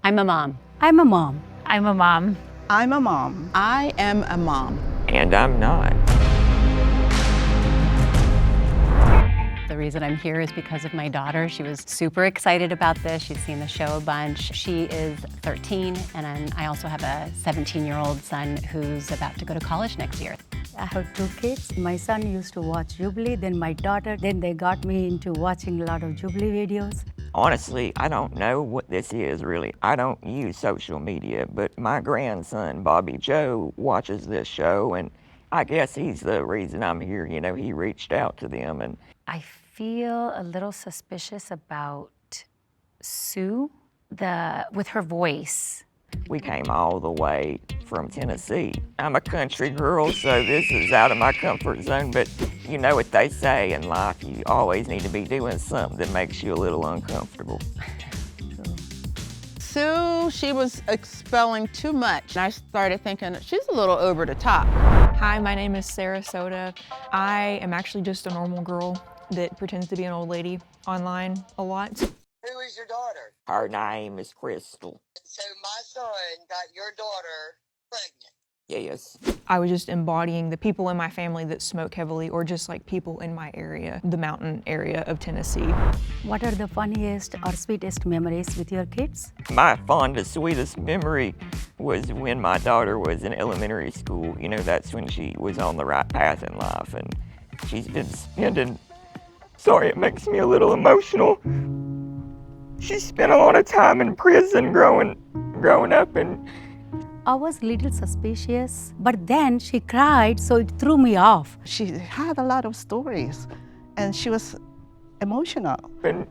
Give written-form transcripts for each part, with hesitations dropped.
I'm a mom. I'm a mom. I'm a mom. I'm a mom. I am a mom. And I'm not. The reason I'm here is because of my daughter. She was super excited about this. She's seen the show a bunch. She is 13, and I also have a 17-year-old son who's about to go to college next year. I have 2 kids. My son used to watch Jubilee, then my daughter. Then they got me into watching a lot of Jubilee videos. Honestly, I don't know what this is really. I don't use social media, but my grandson, Bobby Joe, watches this show, and I guess he's the reason I'm here. You know, he reached out to them. And I feel a little suspicious about Sue, with her voice. we came all the way from Tennessee. I'm a country girl, so this is out of my comfort zone, but you know what they say in life, you always need to be doing something that makes you a little uncomfortable. Sue, she was expelling too much. And I started thinking, she's a little over the top. Hi, my name is Sarasota. I am actually just a normal girl that pretends to be an old lady online a lot. Who is your daughter? Her name is Crystal. So my son got your daughter pregnant. Yes. I was just embodying the people in my family that smoke heavily, or just like people in my area, the mountain area of Tennessee. What are the funniest or sweetest memories with your kids? My fondest, sweetest memory was when my daughter was in elementary school. You know, that's when she was on the right path in life, and she's been spending, sorry, it makes me a little emotional. She spent a lot of time in prison growing up, and I was a little suspicious, but then she cried, so it threw me off. She had a lot of stories, and she was emotional. and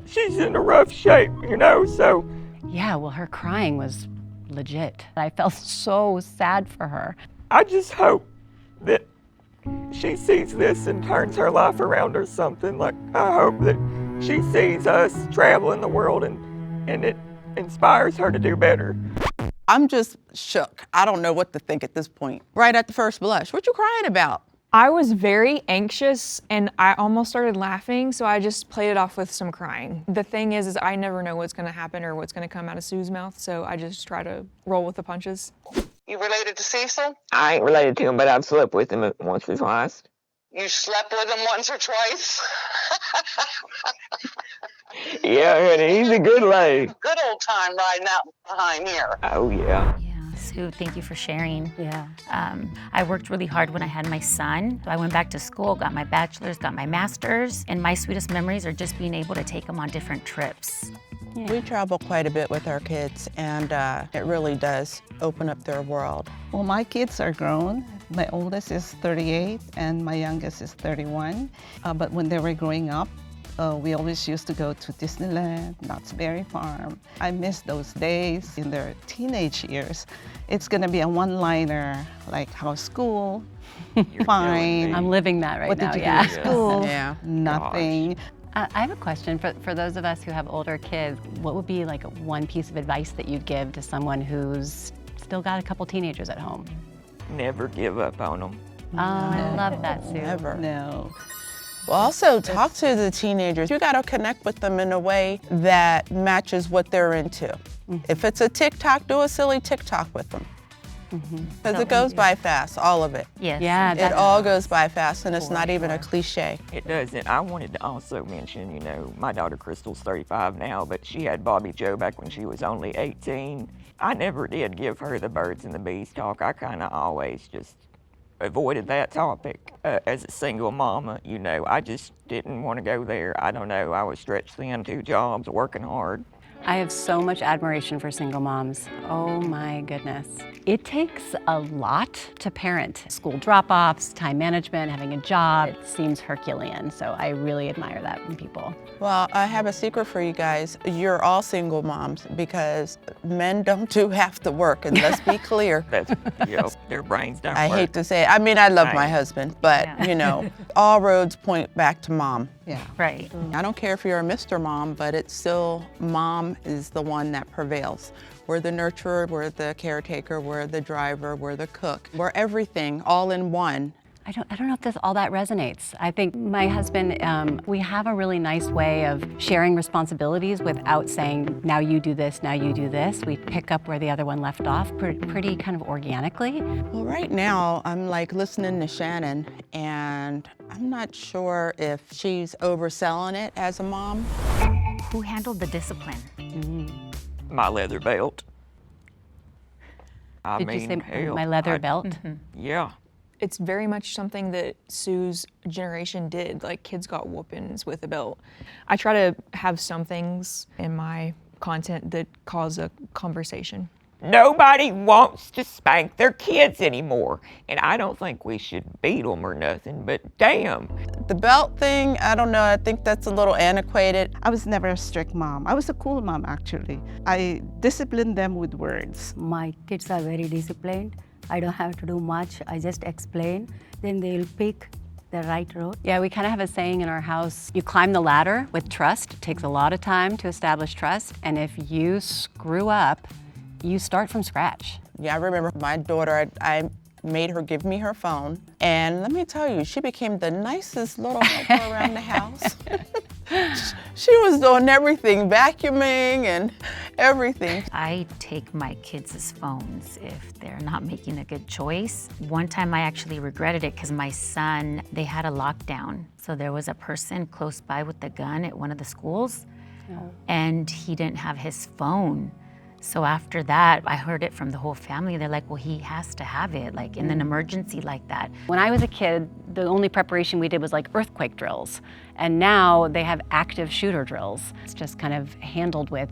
she's in a rough shape, you know, so. Yeah, well, her crying was legit. I felt so sad for her. I just hope that she sees this and turns her life around or something. Like, I hope that she sees us traveling the world and it inspires her to do better. I'm just shook. I don't know what to think at this point. Right at the first blush, what you crying about? I was very anxious and I almost started laughing, so I just played it off with some crying. The thing is I never know what's gonna happen or what's gonna come out of Sue's mouth, so I just try to roll with the punches. You related to Cecil? I ain't related to him, but I've slept with him once or twice. You slept with him once or twice? Yeah, and he's a good lad. Good old time riding out behind here. Oh, yeah. Yeah, Sue, thank you for sharing. Yeah. I worked really hard when I had my son. I went back to school, got my bachelor's, got my master's, and my sweetest memories are just being able to take them on different trips. Yeah. We travel quite a bit with our kids, and it really does open up their world. Well, my kids are grown. My oldest is 38 and my youngest is 31. But when they were growing up, we always used to go to Disneyland, Knott's Berry Farm. I miss those days in their teenage years. It's gonna be a one-liner, like how's school? Fine. I'm living that right What now, did you yeah. do at school? Yeah. Nothing. I have a question for those of us who have older kids. What would be like one piece of advice that you'd give to someone who's still got a couple teenagers at home? Never give up on them. Oh, I love that, Sue. Never. No. Well, also talk to the teenagers. You gotta connect with them in a way that matches what they're into. If it's a TikTok, do a silly TikTok with them. Because it goes by fast, all of it. Yes. Yeah, It all goes by fast, and it's not even a cliche. It does, and I wanted to also mention, you know, my daughter Crystal's 35 now, but she had Bobby Joe back when she was only 18. I never did give her the birds and the bees talk. I kind of always just avoided that topic. As a single mama, you know, I just didn't want to go there. I don't know, I was stretched thin, 2 jobs, working hard. I have so much admiration for single moms. Oh my goodness. It takes a lot to parent. School drop-offs, time management, having a job. It seems Herculean, so I really admire that in people. Well, I have a secret for you guys. You're all single moms because men don't do half the work, and let's be clear. That's, you know, their brains don't I work. hate to say it. I mean, I love my Right. husband, but Yeah. you know, all roads point back to mom. Yeah. Right. I don't care if you're a Mr. Mom, but it's still mom is the one that prevails. We're the nurturer, we're the caretaker, we're the driver, we're the cook. We're everything all in one. I don't know if all that resonates. I think my husband, we have a really nice way of sharing responsibilities without saying, now you do this, now you do this. We pick up where the other one left off pretty kind of organically. Well, right now, I'm like listening to Shannon, and I'm not sure if she's overselling it as a mom. Who handled the discipline? My leather belt. I Did mean, you say hell, my leather belt? Yeah. It's very much something that Sue's generation did. Like, kids got whoopings with a belt. I try to have some things in my content that cause a conversation. Nobody wants to spank their kids anymore. And I don't think we should beat them or nothing, but damn. The belt thing, I don't know, I think that's a little antiquated. I was never a strict mom. I was a cool mom, actually. I disciplined them with words. My kids are very disciplined. I don't have to do much. I just explain. Then they'll pick the right road. Yeah, we kind of have a saying in our house, you climb the ladder with trust. It takes a lot of time to establish trust. And if you screw up, you start from scratch. Yeah, I remember my daughter, I made her give me her phone. And let me tell you, she became the nicest little helper around the house. She was doing everything, vacuuming and everything. I take my kids' phones if they're not making a good choice. One time I actually regretted it because my son, they had a lockdown. So there was a person close by with a gun at one of the schools, and he didn't have his phone. So after that, I heard it from the whole family. They're like, well, he has to have it, like in an emergency like that. When I was a kid, the only preparation we did was like earthquake drills. And now they have active shooter drills. It's just kind of handled with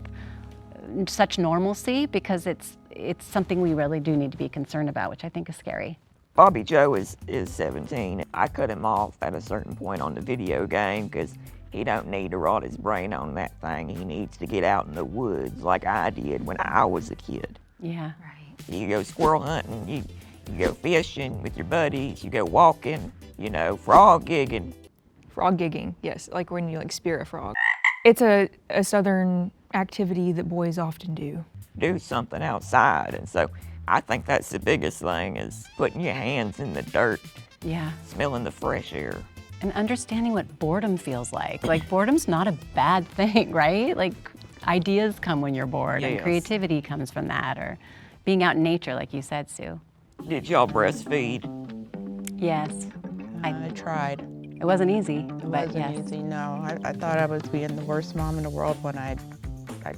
such normalcy because it's something we really do need to be concerned about, which I think is scary. Bobby Joe is 17. I cut him off at a certain point on the video game because he don't need to rot his brain on that thing. He needs to get out in the woods like I did when I was a kid. Yeah. Right. You go squirrel hunting, you go fishing with your buddies, you go walking, you know, frog gigging. Frog gigging, yes, like when you like spear a frog. It's a southern activity that boys often do. Do something outside. And so I think that's the biggest thing is putting your hands in the dirt, Yeah. smelling the fresh air. And understanding what boredom feels like. Like, boredom's not a bad thing, right? Like, ideas come when you're bored, and Yes. creativity comes from that, or being out in nature, like you said, Sue. Did y'all breastfeed? Yes. I tried. It wasn't easy, It but wasn't yes. easy, no. I thought I was being the worst mom in the world when I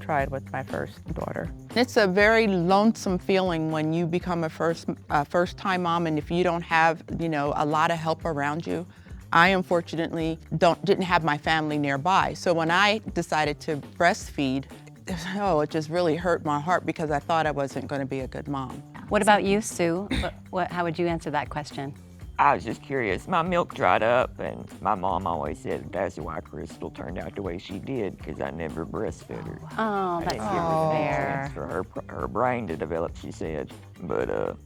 tried with my first daughter. It's a very lonesome feeling when you become a first-time mom, and if you don't have, you know, a lot of help around you. I unfortunately didn't have my family nearby. So when I decided to breastfeed, it just really hurt my heart because I thought I wasn't going to be a good mom. What about you, Sue? How would you answer that question? I was just curious. My milk dried up, and my mom always said that's why Crystal turned out the way she did, because I never breastfed her. Oh, I that's didn't give her the fair. chance for her brain to develop, she said. But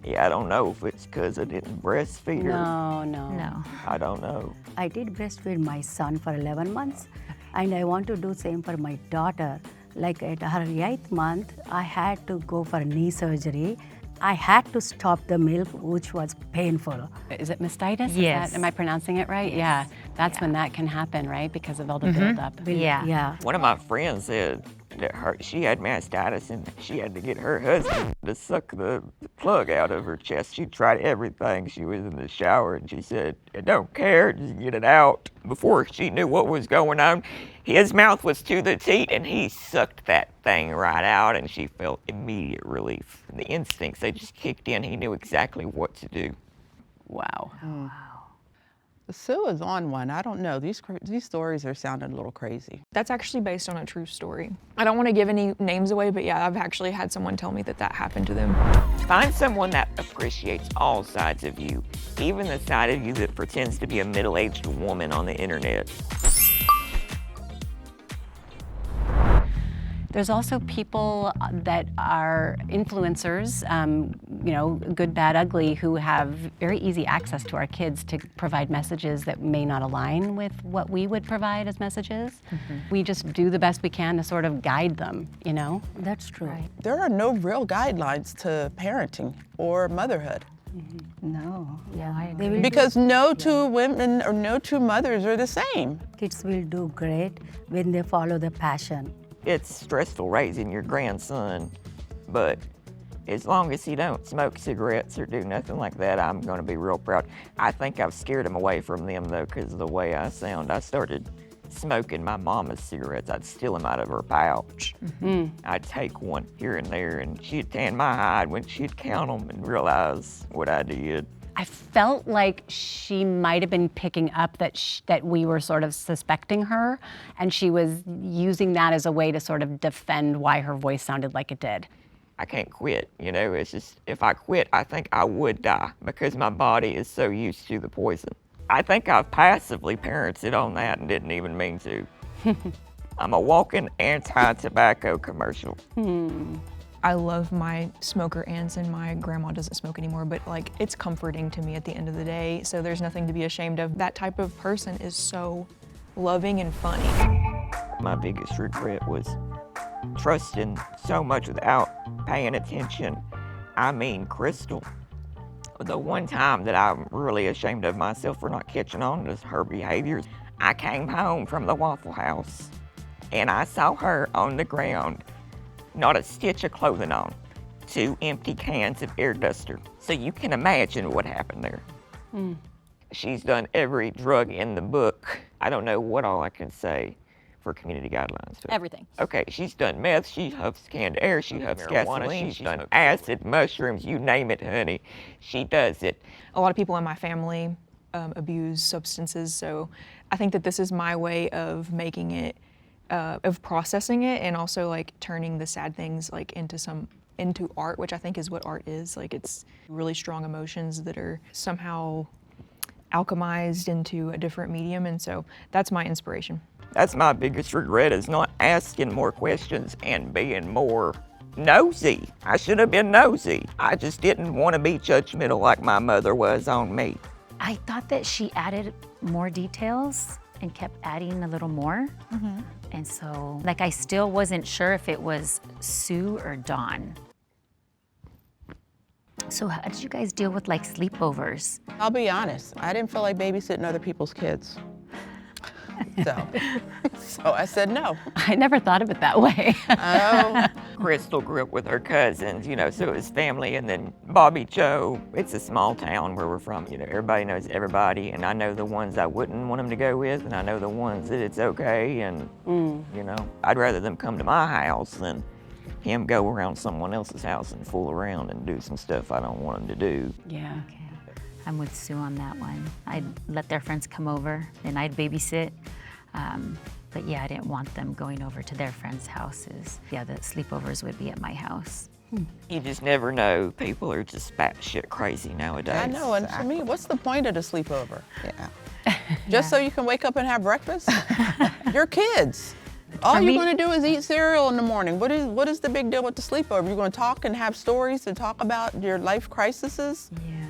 yeah, I don't know if it's because I didn't breastfeed her. No. I don't know. I did breastfeed my son for 11 months, and I want to do same for my daughter. Like at her 8th month, I had to go for knee surgery. I had to stop the milk, which was painful. Is it mastitis? Yes. Am I pronouncing it right? Yeah. That's when that can happen, right? Because of all the buildup. Yeah. Yeah. One of my friends said that she had mastitis and she had to get her husband to suck the plug out of her chest. She tried everything. She was in the shower and she said, I don't care, just get it out. Before she knew what was going on, his mouth was to the teat and he sucked that thing right out and she felt immediate relief. The instincts, they just kicked in. He knew exactly what to do. Wow. Sue is on one. I don't know. These stories are sounding a little crazy. That's actually based on a true story. I don't want to give any names away, but yeah, I've actually had someone tell me that happened to them. Find someone that appreciates all sides of you, even the side of you that pretends to be a middle-aged woman on the internet. There's also people that are influencers, you know, good, bad, ugly, who have very easy access to our kids to provide messages that may not align with what we would provide as messages. We just do the best we can to sort of guide them, you know? That's true. There are no real guidelines to parenting or motherhood. No. Yeah, I they will Because no two women or no two mothers are the same. kids will do great when they follow their passion. It's stressful raising your grandson, but as long as he don't smoke cigarettes or do nothing like that, I'm going to be real proud. I think I've scared him away from them, though, because of the way I sound. I started smoking my mama's cigarettes. I'd steal them out of her pouch. I'd take one here and there, and she'd tan my hide when she'd count them and realize what I did. I felt like she might have been picking up that we were sort of suspecting her, and she was using that as a way to sort of defend why her voice sounded like it did. I can't quit, you know, it's just, if I quit, I think I would die because my body is so used to the poison. I think I've passively parented on that and didn't even mean to. I'm a walking anti-tobacco commercial. I love my smoker aunts, and my grandma doesn't smoke anymore, but like it's comforting to me at the end of the day, so there's nothing to be ashamed of. That type of person is so loving and funny. My biggest regret was trusting so much without paying attention. I mean, Crystal. The one time that I'm really ashamed of myself for not catching on to her behaviors, I came home from the Waffle House and I saw her on the ground, not a stitch of clothing on, 2 empty cans of air duster. So you can imagine what happened there. She's done every drug in the book. I don't know what all I can say for community guidelines. But Everything. okay, she's done meth, she huffs canned air, she huffs gasoline, she's done acid, mushrooms, you name it, honey. She does it. A lot of people in my family abuse substances, so I think that this is my way of making it, of processing it, and also like turning the sad things like into art, which I think is what art is. Like it's really strong emotions that are somehow alchemized into a different medium, and so that's my inspiration. That's my biggest regret, is not asking more questions and being more nosy. I should have been nosy. I just didn't want to be judgmental like my mother was on me. I thought that she added more details and kept adding a little more. And so, like, I still wasn't sure if it was Sue or Dawnne. So how did you guys deal with like sleepovers? I'll be honest, I didn't feel like babysitting other people's kids. So I said no. I never thought of it that way. Oh, Crystal grew up with her cousins, you know, so it was family. And then Bobby Joe, it's a small town where we're from. You know, everybody knows everybody. And I know the ones I wouldn't want them to go with, and I know the ones that it's okay. And, you know, I'd rather them come to my house than him go around someone else's house and fool around and do some stuff I don't want him to do. Yeah. Okay. I'm with Sue on that one. I'd let their friends come over and I'd babysit. But yeah, I didn't want them going over to their friends' houses. Yeah, the sleepovers would be at my house. You just never know. People are just batshit crazy nowadays. I know, and for me, what's the point of the sleepover? Yeah. Just so you can wake up and have breakfast? You're kids. All you're going to do is eat cereal in the morning. What is the big deal with the sleepover? You're going to talk and have stories and talk about your life crises? Yeah.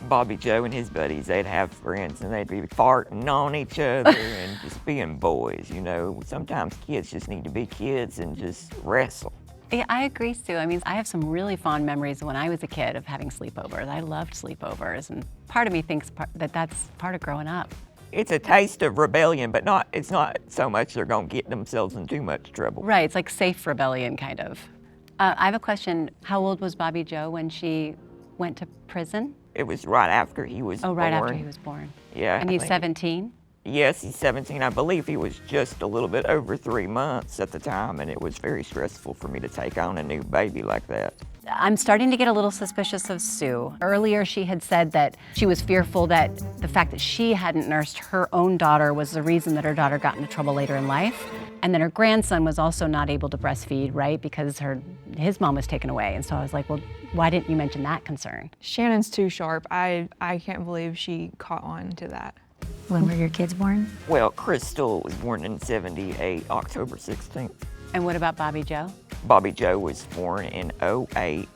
Bobby Joe and his buddies, they'd have friends and they'd be farting on each other and just being boys, you know. Sometimes kids just need to be kids and just wrestle. Yeah, I agree, Sue. I mean, I have some really fond memories when I was a kid of having sleepovers. I loved sleepovers, and part of me thinks that that's part of growing up. It's a taste of rebellion, but it's not so much they're gonna get themselves in too much trouble. Right, it's like safe rebellion, kind of. I have a question. How old was Bobby Joe when she went to prison? It was right after he was born. Oh, right after he was born. Yeah. And I he's think 17? Yes, he's 17. I believe he was just a little bit over 3 months at the time, and it was very stressful for me to take on a new baby like that. I'm starting to get a little suspicious of Sue. Earlier, she had said that she was fearful that the fact that she hadn't nursed her own daughter was the reason that her daughter got into trouble later in life. And then her grandson was also not able to breastfeed, right? Because his mom was taken away. And so I was like, well, why didn't you mention that concern? Shannon's too sharp. I can't believe she caught on to that. When were your kids born? Well, Crystal was born in 78, October 16th. And what about Bobby Joe? Bobby Joe was born in 08,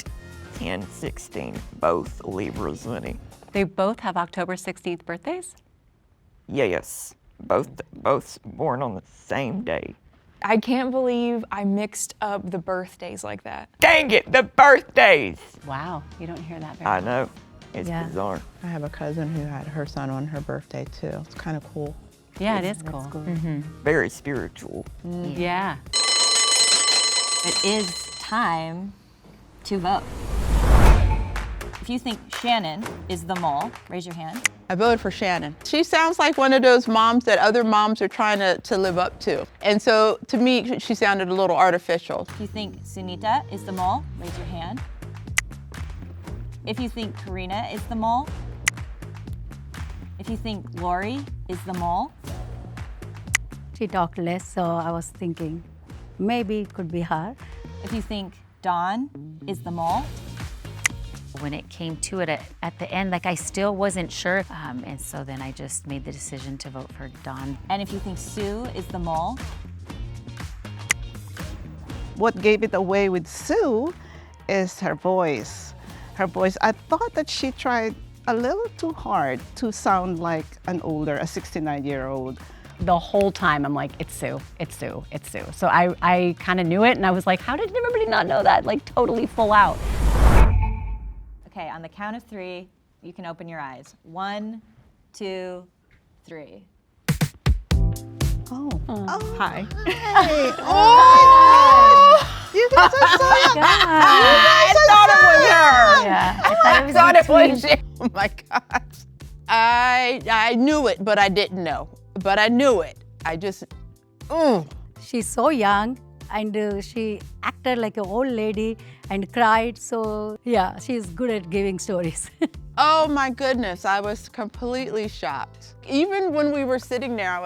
10/16, both Libras, honey. They both have October 16th birthdays? Yes, both born on the same day. I can't believe I mixed up the birthdays like that. Dang it, the birthdays! Wow, you don't hear that very I often. know. It's Yeah. bizarre. I have a cousin who had her son on her birthday too. It's kind of cool. Yeah, it is cool. That's cool. Very spiritual. Yeah. It is time to vote. If you think Shannon is the mole, raise your hand. I voted for Shannon. She sounds like one of those moms that other moms are trying to live up to. And so to me, she sounded a little artificial. If you think Sunita is the mole, raise your hand. If you think Karina is the mole. If you think Lori is the mole. She talked less, so I was thinking maybe it could be her. If you think Dawnne is the mole. When it came to it at the end, like I still wasn't sure. And so then I just made the decision to vote for Dawnne. And if you think Sue is the mole. What gave it away with Sue is her voice. Her voice, I thought that she tried a little too hard to sound like an older, a 69-year-old. The whole time I'm like, it's Sue, it's Sue, it's Sue. So I kind of knew it and I was like, how did everybody not know that? Like totally full out. Okay, on the count of 3, you can open your eyes. 1, 2, 3. Oh. Hi. Hey. Oh! You guys are so I thought it was her. Yeah, I thought it was you. Oh my gosh. I knew it, but I didn't know. But I knew it. I just, She's so young and she acted like an old lady and cried. So yeah, she's good at giving stories. Oh my goodness, I was completely shocked. Even when we were sitting there, I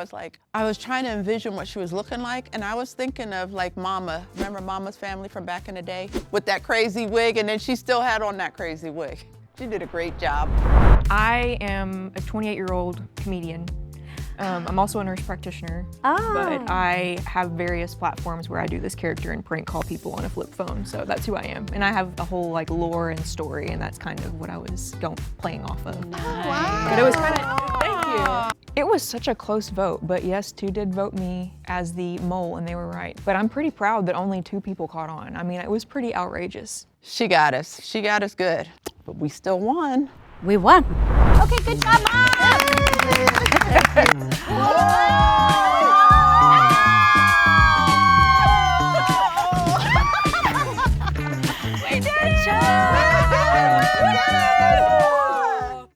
was trying to envision what she was looking like, and I was thinking of like Mama. Remember Mama's Family from back in the day? With that crazy wig, and then she still had on that crazy wig. She did a great job. I am a 28-year-old comedian. I'm also a nurse practitioner, but I have various platforms where I do this character and prank call people on a flip phone, so that's who I am. And I have a whole like lore and story, and that's kind of what I was playing off of. Wow. But it was kind of, thank you. It was such a close vote, but yes, 2 did vote me as the mole, and they were right. But I'm pretty proud that only 2 people caught on. I mean, it was pretty outrageous. She got us. She got us good. But we still won. We won. Okay, good job, Mom!